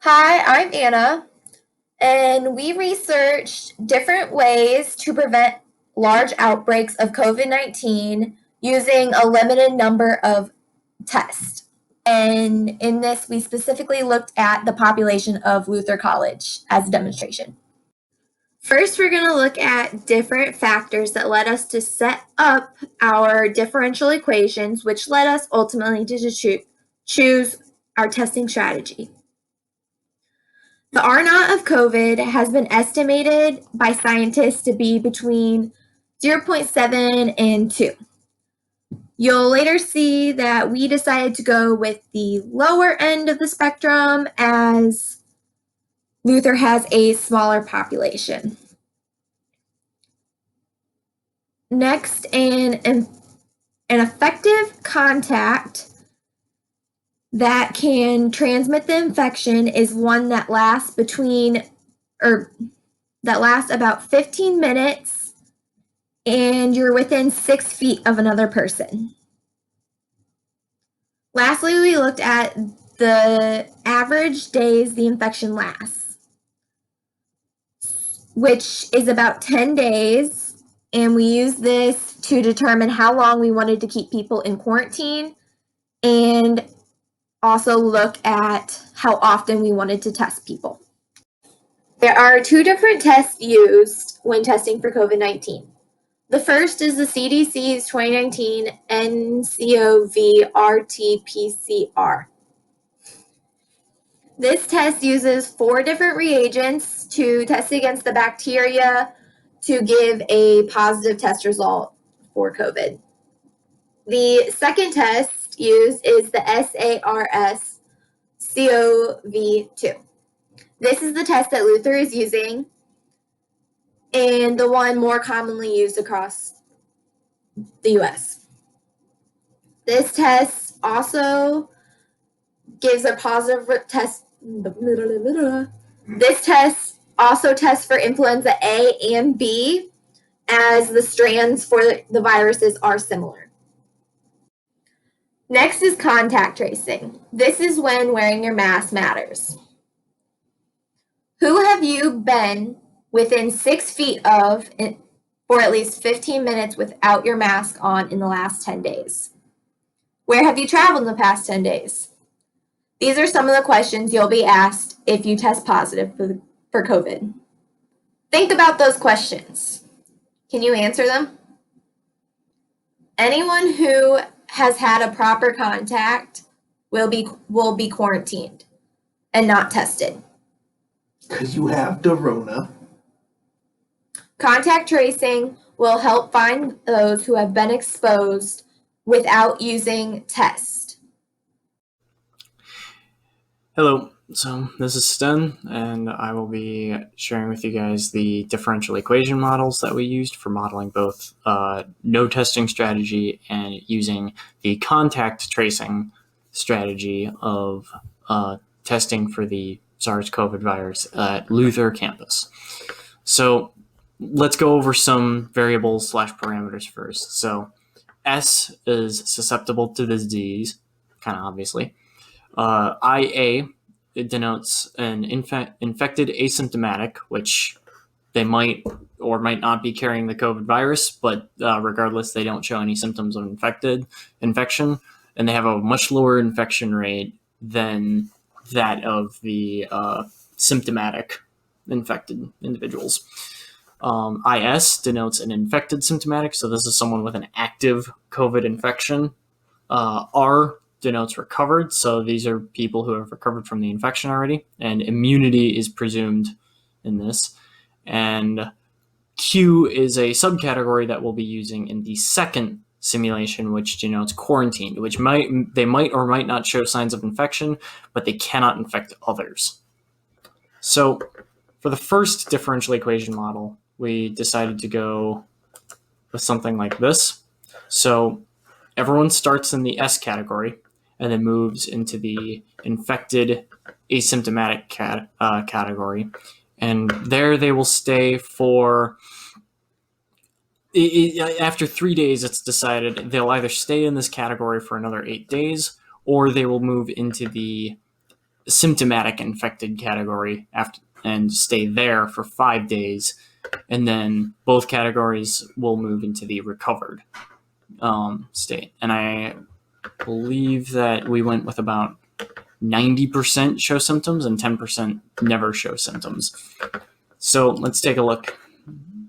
Hi, I'm Anna, and we researched different ways to prevent large outbreaks of COVID-19 using a limited number of tests. And in this, we specifically looked at the population of Luther College as a demonstration. First, we're going to look at different factors that led us to set up our differential equations, which led us ultimately to choose our testing strategy. The R naught of COVID has been estimated by scientists to be between 0.7 and 2. You'll later see that we decided to go with the lower end of the spectrum as Luther has a smaller population. Next, an effective contact that can transmit the infection is one that lasts about 15 minutes and you're within 6 feet of another person. Lastly, we looked at the average days the infection lasts, which is about 10 days, and we used this to determine how long we wanted to keep people in quarantine and also look at how often we wanted to test people. There are two different tests used when testing for COVID-19. The first is the CDC's 2019 nCoV RT-PCR. This test uses 4 different reagents to test against the bacteria to give a positive test result for COVID. The second test used is the SARS-CoV-2. This is the test that Luther is using and the one more commonly used across the US. This test also gives a positive test. This test also tests for influenza A and B, as the strands for the viruses are similar. Next is contact tracing. This is when wearing your mask matters. Who have you been within 6 feet of for at least 15 minutes without your mask on in the last 10 days? Where have you traveled in the past 10 days? These are some of the questions you'll be asked if you test positive for COVID. Think about those questions. Can you answer them? Anyone who has had a proper contact will be quarantined and not tested. Because you have the Rona. Contact tracing will help find those who have been exposed without using tests. Hello, so this is Sten, and I will be sharing with you guys the differential equation models that we used for modeling both no testing strategy and using the contact tracing strategy of testing for the SARS-CoV virus at Luther campus. So let's go over some variables / parameters first. So S is susceptible to the disease, kind of obviously. IA, it denotes an infected asymptomatic, which they might or might not be carrying the COVID virus, but regardless, they don't show any symptoms of infection, and they have a much lower infection rate than that of the symptomatic infected individuals. IS denotes an infected symptomatic, so this is someone with an active COVID infection. R denotes recovered, so these are people who have recovered from the infection already, and immunity is presumed in this. And Q is a subcategory that we'll be using in the second simulation, which denotes quarantined, which they might or might not show signs of infection, but they cannot infect others. So for the first differential equation model, we decided to go with something like this. So everyone starts in the S category and then moves into the infected asymptomatic category. And there they will stay for, after 3 days, it's decided they'll either stay in this category for another 8 days, or they will move into the symptomatic infected category after and stay there for 5 days, and then both categories will move into the recovered state. And I believe that we went with about 90% show symptoms and 10% never show symptoms. So let's take a look.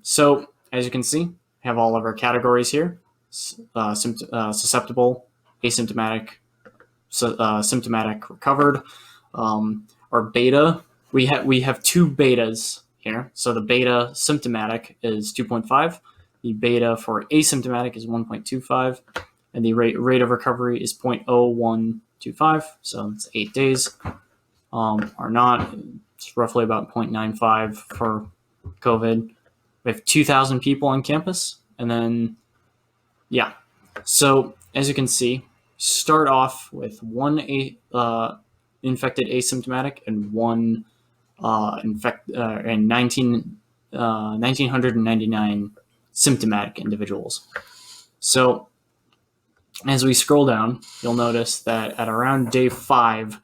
So as you can see, we have all of our categories here: susceptible, asymptomatic, symptomatic, recovered. Our beta, we have two betas here. So the beta symptomatic is 2.5. The beta for asymptomatic is 1.25, and the rate of recovery is 0.0125. So it's 8 days. Are not, it's roughly about 0.95 for COVID. We have 2,000 people on campus, and then yeah. So as you can see, start off with one infected asymptomatic and one and 1,999 symptomatic individuals. So as we scroll down, you'll notice that at around day 5,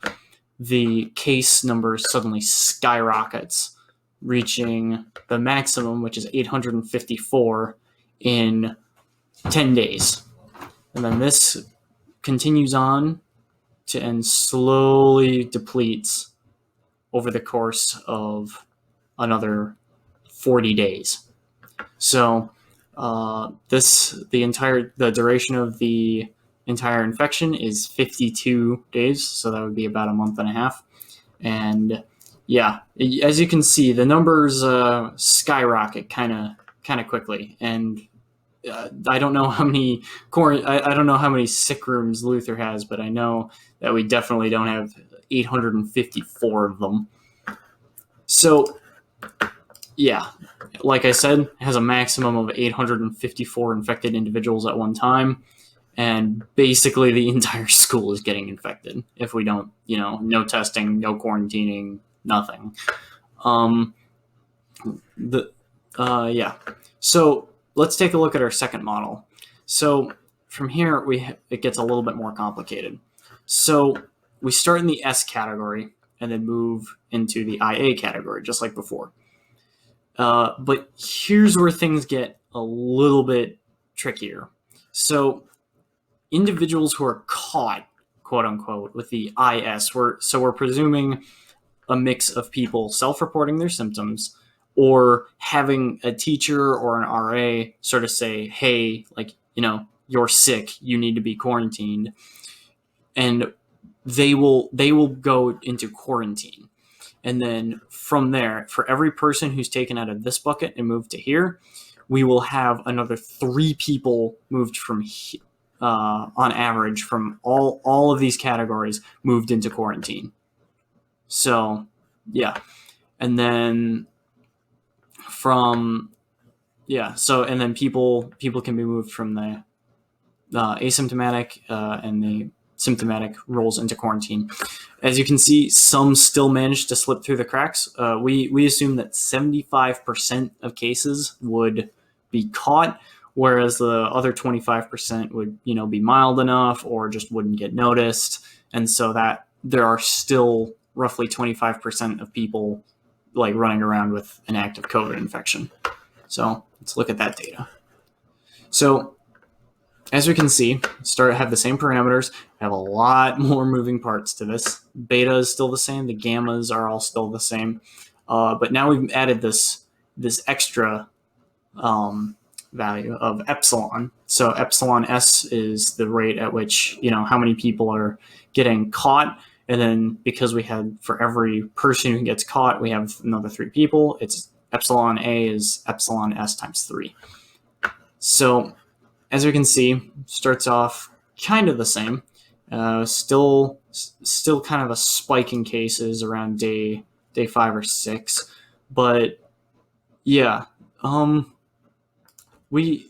the case number suddenly skyrockets, reaching the maximum, which is 854 in 10 days. And then this continues on and slowly depletes over the course of another 40 days. So the duration of the entire infection is 52 days, so that would be about a month and a half. And yeah, as you can see, the numbers skyrocket kind of quickly. And I don't know how many I don't know how many sick rooms Luther has, but I know that we definitely don't have 854 of them. So yeah, like I said, it has a maximum of 854 infected individuals at one time, and basically the entire school is getting infected if we don't, no testing, no quarantining, nothing. Yeah. So let's take a look at our second model. So from here, it gets a little bit more complicated. So we start in the S category and then move into the IA category, just like before. But here's where things get a little bit trickier. So individuals who are caught, quote unquote, with the IS, we're presuming a mix of people self-reporting their symptoms or having a teacher or an RA sort of say, hey, you're sick, you need to be quarantined. And they will go into quarantine. And then from there, for every person who's taken out of this bucket and moved to here, we will have another 3 people moved from on average from all of these categories moved into quarantine. So yeah. And then and then people can be moved from the asymptomatic and the symptomatic roles into quarantine. As you can see, some still managed to slip through the cracks. We assume that 75% of cases would be caught, whereas the other 25% would, be mild enough or just wouldn't get noticed. And so that there are still roughly 25% of people running around with an active COVID infection. So let's look at that data. So as we can see, have the same parameters, have a lot more moving parts to this. Beta is still the same, the gammas are all still the same, but now we've added this extra value of epsilon. So epsilon S is the rate at which, how many people are getting caught. And then because we had, for every person who gets caught, we have another 3 people. It's epsilon A is epsilon S times 3. So as we can see, starts off kind of the same. Still kind of a spike in cases around day 5 or 6. But yeah, we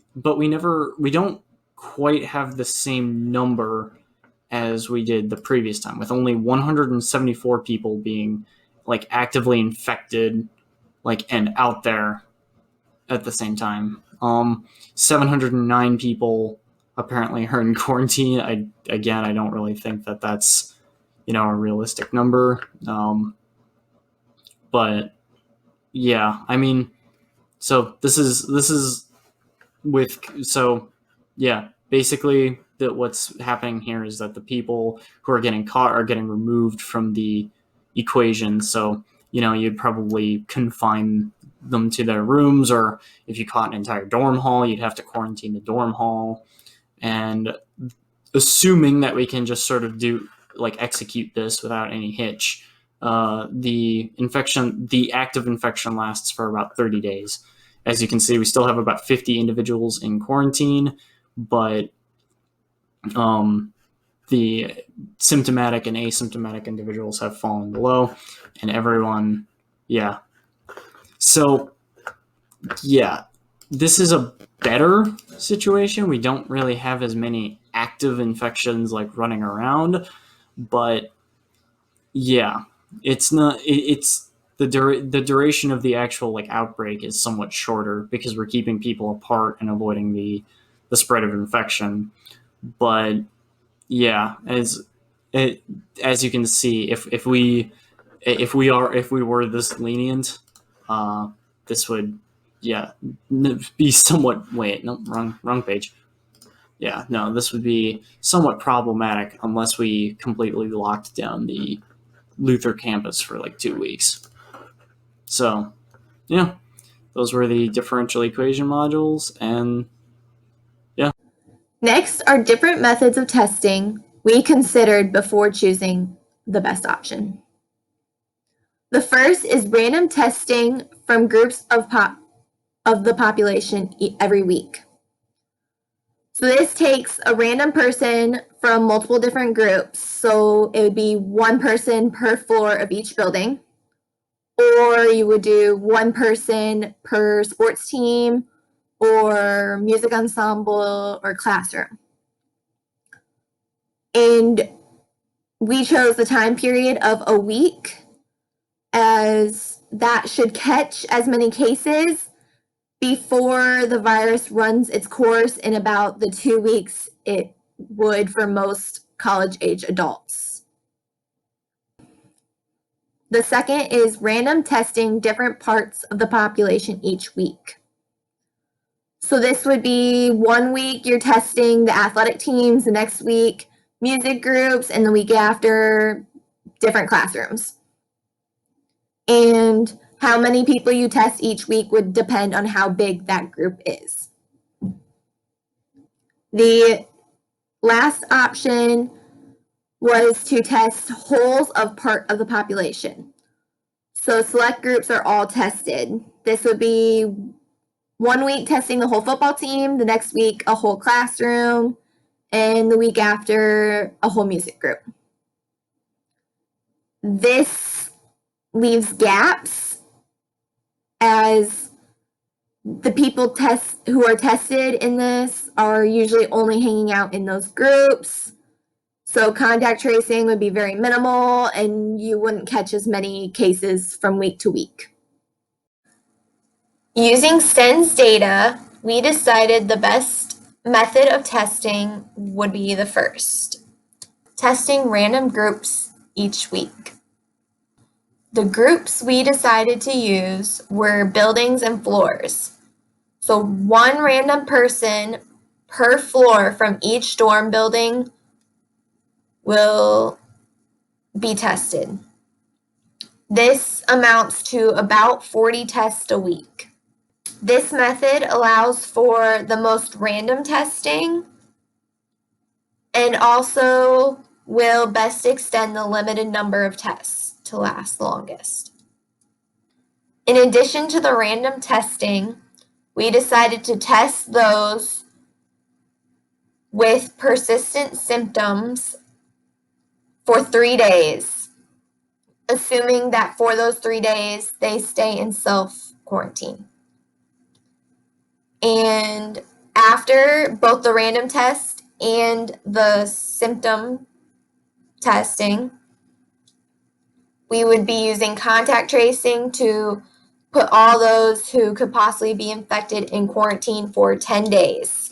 don't quite have the same number as we did the previous time, with only 174 people being actively infected, and out there at the same time. 709 people apparently are in quarantine. I don't really think that that's a realistic number. But yeah, I mean, so this is with so yeah, basically that what's happening here is that the people who are getting caught are getting removed from the equation. So you'd probably confine them to their rooms, or if you caught an entire dorm hall, you'd have to quarantine the dorm hall. And assuming that we can just sort of execute this without any hitch, the active infection lasts for about 30 days. As you can see, we still have about 50 individuals in quarantine, but the symptomatic and asymptomatic individuals have fallen below, and everyone, yeah. So, yeah, this is a better situation. We don't really have as many active infections running around, but yeah, it's not. It's the duration of the actual outbreak is somewhat shorter because we're keeping people apart and avoiding the spread of infection. But yeah, as you can see, if we were this lenient, this would be somewhat wrong page. Yeah, no, this would be somewhat problematic unless we completely locked down the Luther campus for 2 weeks. So, yeah, those were the differential equation modules, and yeah. Next are different methods of testing we considered before choosing the best option. The first is random testing from groups of the population every week. So this takes a random person from multiple different groups. So it would be one person per floor of each building. Or you would do one person per sports team or music ensemble or classroom. And we chose the time period of a week, as that should catch as many cases before the virus runs its course in about the 2 weeks it would for most college-age adults. The second is random testing different parts of the population each week. So this would be 1 week you're testing the athletic teams, the next week music groups, and the week after different classrooms. And how many people you test each week would depend on how big that group is. The last option was to test wholes of part of the population. So select groups are all tested. This would be 1 week testing the whole football team, the next week a whole classroom, and the week after a whole music group. This leaves gaps, as the people who are tested in this are usually only hanging out in those groups. So contact tracing would be very minimal, and you wouldn't catch as many cases from week to week. Using SENS data, we decided the best method of testing would be the first, testing random groups each week. The groups we decided to use were buildings and floors. So one random person per floor from each dorm building will be tested. This amounts to about 40 tests a week. This method allows for the most random testing and also will best extend the limited number of tests to last longest. In addition to the random testing, we decided to test those with persistent symptoms for 3 days, assuming that for those 3 days they stay in self-quarantine. And after both the random test and the symptom testing, we would be using contact tracing to put all those who could possibly be infected in quarantine for 10 days.